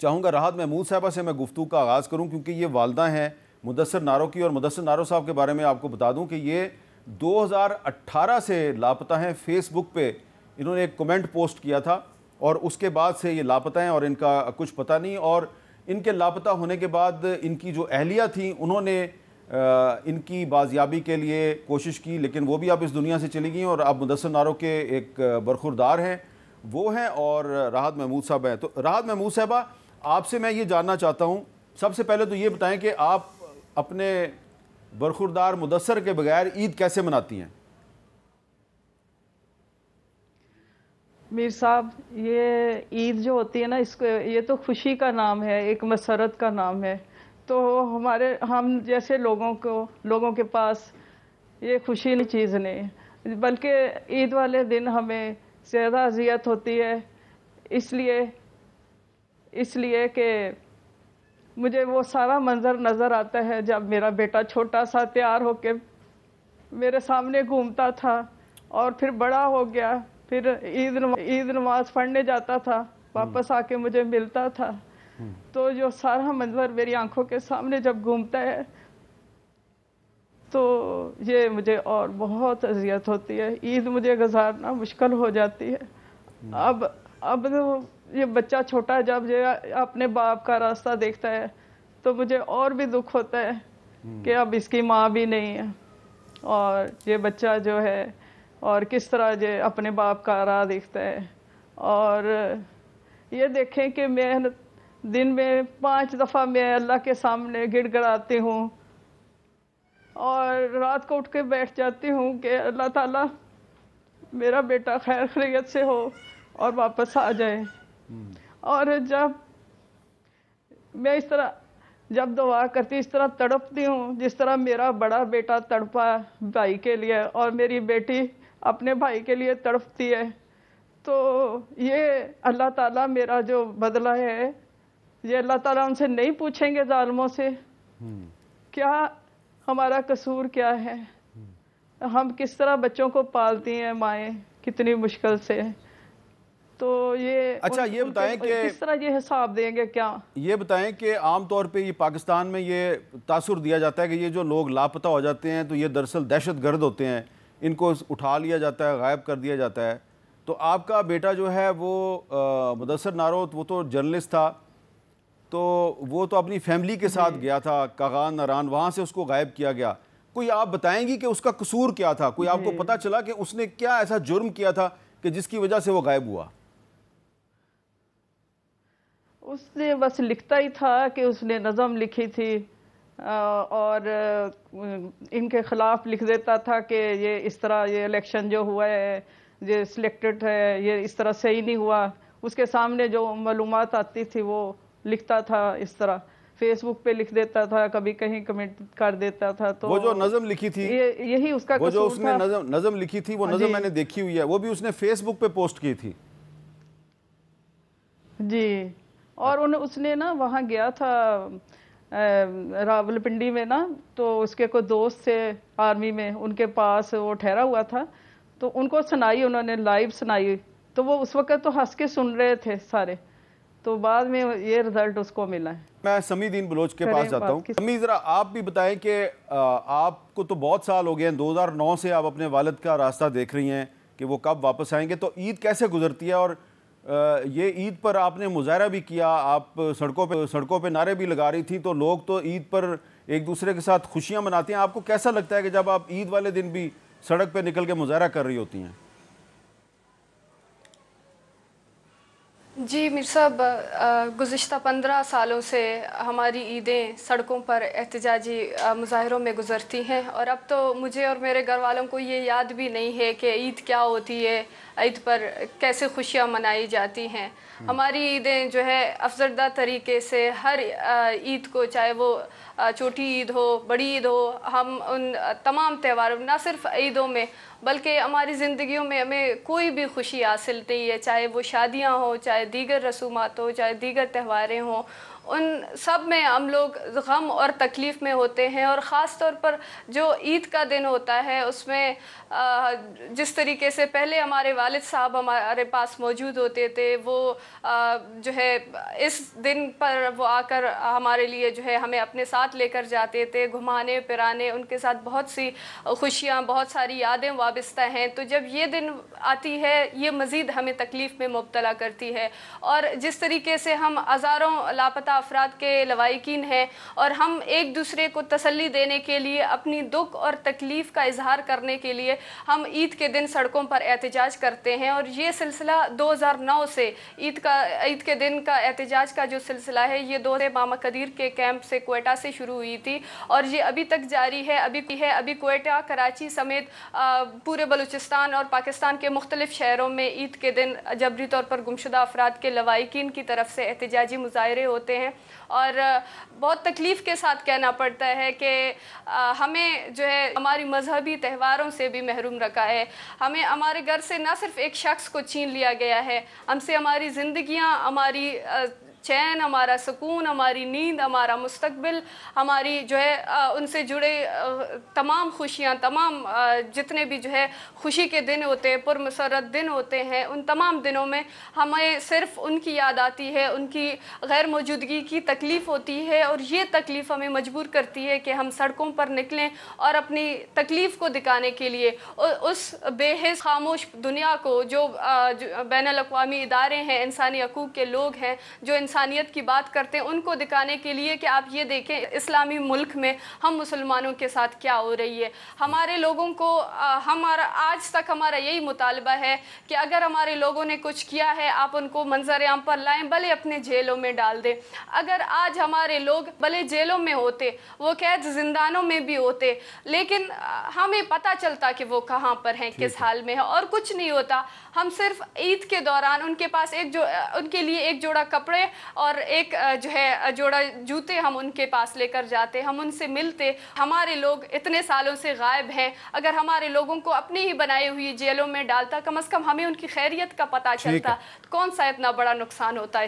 چاہوں گا راحت محمود صاحبہ سے میں گفتگو کا آغاز کروں، کیونکہ یہ والدہ ہیں مدثر نارو کی، اور مدثر نارو صاحب کے بارے میں آپ کو بتا دوں کہ یہ 2018 سے لاپتہ ہیں۔ فیس بک پہ انہوں نے ایک کمنٹ پوسٹ کیا تھا اور اس کے بعد سے یہ لاپتہ ہیں اور ان کا کچھ پتہ نہیں، اور ان کے لاپتہ ہونے کے بعد ان کی جو اہلیہ تھیں انہوں نے ان کی بازیابی کے لیے کوشش کی، لیکن وہ بھی اب اس دنیا سے چلی گئیں، اور اب مدثر نارو کے ایک برخوردار ہیں وہ ہیں، اور راحت محمود صاحب ہیں۔ تو راحت محمود صاحبہ، آپ سے میں یہ جاننا چاہتا ہوں، سب سے پہلے تو یہ بتائیں کہ آپ اپنے برخوردار مدثر کے بغیر عید کیسے مناتی ہیں؟ میر صاحب، یہ عید جو ہوتی ہے نا، اس کو یہ تو خوشی کا نام ہے، ایک مسرت کا نام ہے، تو ہم جیسے لوگوں کے پاس یہ خوشی نہیں چیز نہیں، بلکہ عید والے دن ہمیں زیادہ اذیت ہوتی ہے، اس لیے کہ مجھے وہ سارا منظر نظر آتا ہے جب میرا بیٹا چھوٹا سا تیار ہو کے میرے سامنے گھومتا تھا، اور پھر بڑا ہو گیا، پھر عید نماز پڑھنے جاتا تھا، واپس آ کے مجھے ملتا تھا، تو جو سارا منظر میری آنکھوں کے سامنے جب گھومتا ہے تو یہ مجھے اور بہت اذیت ہوتی ہے، عید مجھے گزارنا مشکل ہو جاتی ہے۔ اب یہ بچہ چھوٹا جب یہ اپنے باپ کا راستہ دیکھتا ہے تو مجھے اور بھی دکھ ہوتا ہے کہ اب اس کی ماں بھی نہیں ہے، اور یہ بچہ جو ہے اور کس طرح یہ اپنے باپ کا راہ دیکھتا ہے، اور یہ دیکھیں کہ میں دن میں 5 دفعہ میں اللہ کے سامنے گڑ گڑاتی ہوں، اور رات کو اٹھ کے بیٹھ جاتی ہوں کہ اللہ تعالیٰ میرا بیٹا خیر خیریت سے ہو اور واپس آ جائے۔ اور جب میں اس طرح جب دعا کرتی اس طرح تڑپتی ہوں جس طرح میرا بڑا بیٹا تڑپا بھائی کے لیے، اور میری بیٹی اپنے بھائی کے لیے تڑپتی ہے، تو یہ اللہ تعالیٰ میرا جو بدلہ ہے، یہ اللہ تعالیٰ ان سے نہیں پوچھیں گے ظالموں سے کیا ہمارا قصور کیا ہے، ہم کس طرح بچوں کو پالتی ہیں مائیں کتنی مشکل سے، تو یہ اچھا یہ بتائیں کہ کس طرح یہ حساب دیں گے، کیا یہ بتائیں کہ عام طور پہ یہ پاکستان میں یہ تاثر دیا جاتا ہے کہ یہ جو لوگ لاپتہ ہو جاتے ہیں تو یہ دراصل دہشت گرد ہوتے ہیں، ان کو اٹھا لیا جاتا ہے، غائب کر دیا جاتا ہے، تو آپ کا بیٹا جو ہے وہ مدثر نارو، وہ تو جرنلسٹ تھا، تو وہ تو اپنی فیملی کے ساتھ گیا تھا کاغان ناران، وہاں سے اس کو غائب کیا گیا، کوئی آپ بتائیں گی کہ اس کا قصور کیا تھا؟ کوئی آپ کو پتہ چلا کہ اس نے کیا ایسا جرم کیا تھا کہ جس کی وجہ سے وہ غائب ہوا؟ اس نے بس لکھتا ہی تھا کہ اس نے نظم لکھی تھی، اور ان کے خلاف لکھ دیتا تھا کہ یہ اس طرح یہ الیکشن جو ہوا ہے یہ سلیکٹڈ ہے، یہ اس طرح صحیح نہیں ہوا، اس کے سامنے جو معلومات آتی تھی وہ لکھتا تھا، اس طرح فیس بک پہ لکھ دیتا تھا، کبھی کہیں کمنٹ کر دیتا تھا، تو وہ جو نظم لکھی تھی، یہی اس کا وہ جو قصور اس نے تھا۔ نظم لکھی تھی، وہ نظم میں نے دیکھی ہوئی ہے، وہ بھی اس نے فیس بک پہ پوسٹ کی تھی۔ جی، اور اس نے نا وہاں گیا تھا راول پنڈی میں نا، تو اس کے کوئی دوست تھے آرمی میں، ان کے پاس وہ ٹھہرا ہوا تھا، تو ان کو سنائی، انہوں نے لائیو سنائی، تو وہ اس وقت تو ہنس کے سن رہے تھے سارے، تو بعد میں یہ رزلٹ اس کو ملا ہے۔ میں سمیع الدین بلوچ کے پاس جاتا ہوں۔ سمیع، ذرا آپ بھی بتائیں کہ آپ کو تو بہت سال ہو گئے ہیں، 2009 سے آپ اپنے والد کا راستہ دیکھ رہی ہیں کہ وہ کب واپس آئیں گے، تو عید کیسے گزرتی ہے؟ اور یہ عید پر آپ نے مظاہرہ بھی کیا، آپ سڑکوں پہ نعرے بھی لگا رہی تھی، تو لوگ تو عید پر ایک دوسرے کے ساتھ خوشیاں مناتے ہیں، آپ کو کیسا لگتا ہے کہ جب آپ عید والے دن بھی سڑک پہ نکل کے مظاہرہ کر رہی ہوتی ہیں؟ جی میر صاحب، گزشتہ 15 سالوں سے ہماری عیدیں سڑکوں پر احتجاجی مظاہروں میں گزرتی ہیں، اور اب تو مجھے اور میرے گھر والوں کو یہ یاد بھی نہیں ہے کہ عید کیا ہوتی ہے، عید پر کیسے خوشیاں منائی جاتی ہیں۔ ہماری عیدیں جو ہے افزردہ طریقے سے ہر عید کو، چاہے وہ چھوٹی عید ہو، بڑی عید ہو، ہم ان تمام تہواروں، نہ صرف عیدوں میں بلکہ ہماری زندگیوں میں ہمیں کوئی بھی خوشی حاصل نہیں ہے، چاہے وہ شادیاں ہوں، چاہے دیگر رسومات ہو، چاہے دیگر تہواریں ہوں، ان سب میں ہم لوگ غم اور تکلیف میں ہوتے ہیں. اور خاص طور پر جو عید کا دن ہوتا ہے اس میں جس طریقے سے پہلے ہمارے والد صاحب ہمارے پاس موجود ہوتے تھے، وہ جو ہے اس دن پر وہ آ کر ہمارے لیے جو ہے ہمیں اپنے ساتھ لے کر جاتے تھے، گھمانے پھرانے، ان کے ساتھ بہت سی خوشیاں، بہت ساری یادیں وابستہ ہیں. تو جب یہ دن آتی ہے یہ مزید ہمیں تکلیف میں مبتلا کرتی ہے. اور جس طریقے سے ہم ہزاروں لاپتہ افراد کے لواحقین ہیں اور ہم ایک دوسرے کو تسلی دینے کے لیے، اپنی دکھ اور تکلیف کا اظہار کرنے کے لیے ہم عید کے دن سڑکوں پر احتجاج کرتے ہیں. اور یہ سلسلہ 2009 سے عید کے دن کا احتجاج کا جو سلسلہ ہے یہ دور ماما قدیر کے کیمپ سے کوئٹہ سے شروع ہوئی تھی اور یہ ابھی تک جاری ہے. ابھی کوئٹہ، کراچی سمیت پورے بلوچستان اور پاکستان کے مختلف شہروں میں عید کے دن جبری طور پر گمشدہ افراد کے لواحقین کی طرف سے احتجاجی مظاہرے ہوتے ہیں. اور بہت تکلیف کے ساتھ کہنا پڑتا ہے کہ ہمیں جو ہے ہماری مذہبی تہواروں سے بھی محروم رکھا ہے. ہمیں ہمارے گھر سے نہ صرف ایک شخص کو چھین لیا گیا ہے، ہم سے ہماری زندگیاں، ہماری چین، ہمارا سکون، ہماری نیند، ہمارا مستقبل، ہماری جو ہے ان سے جڑے تمام خوشیاں، تمام جتنے بھی جو ہے خوشی کے دن ہوتے ہیں، پرمسرت دن ہوتے ہیں، ان تمام دنوں میں ہمیں صرف ان کی یاد آتی ہے، ان کی غیر موجودگی کی تکلیف ہوتی ہے. اور یہ تکلیف ہمیں مجبور کرتی ہے کہ ہم سڑکوں پر نکلیں اور اپنی تکلیف کو دکھانے کے لیے اس بے حس خاموش دنیا کو، جو بین الاقوامی ادارے ہیں، انسانی حقوق کے لوگ ہیں جو انسانیت کی بات کرتے ہیں، ان کو دکھانے کے لیے کہ آپ یہ دیکھیں اسلامی ملک میں ہم مسلمانوں کے ساتھ کیا ہو رہی ہے. ہمارے لوگوں کو آج تک ہمارا یہی مطالبہ ہے کہ اگر ہمارے لوگوں نے کچھ کیا ہے آپ ان کو منظر عام پر لائیں، بھلے اپنے جیلوں میں ڈال دیں. اگر آج ہمارے لوگ بھلے جیلوں میں ہوتے، وہ قید زندانوں میں بھی ہوتے، لیکن ہمیں پتہ چلتا کہ وہ کہاں پر ہیں، کس حال میں ہیں، اور کچھ نہیں ہوتا. ہم صرف عید کے دوران ان کے پاس ان کے لیے ایک جوڑا کپڑے اور ایک جو ہے جوڑا جوتے ہم ان کے پاس لے کر جاتے، ہم ان سے ملتے. ہمارے لوگ اتنے سالوں سے غائب ہیں، اگر ہمارے لوگوں کو اپنی ہی بنائی ہوئی جیلوں میں ڈالتا، کم از کم ہمیں ان کی خیریت کا پتہ چلتا. کون سا اتنا بڑا نقصان ہوتا ہے.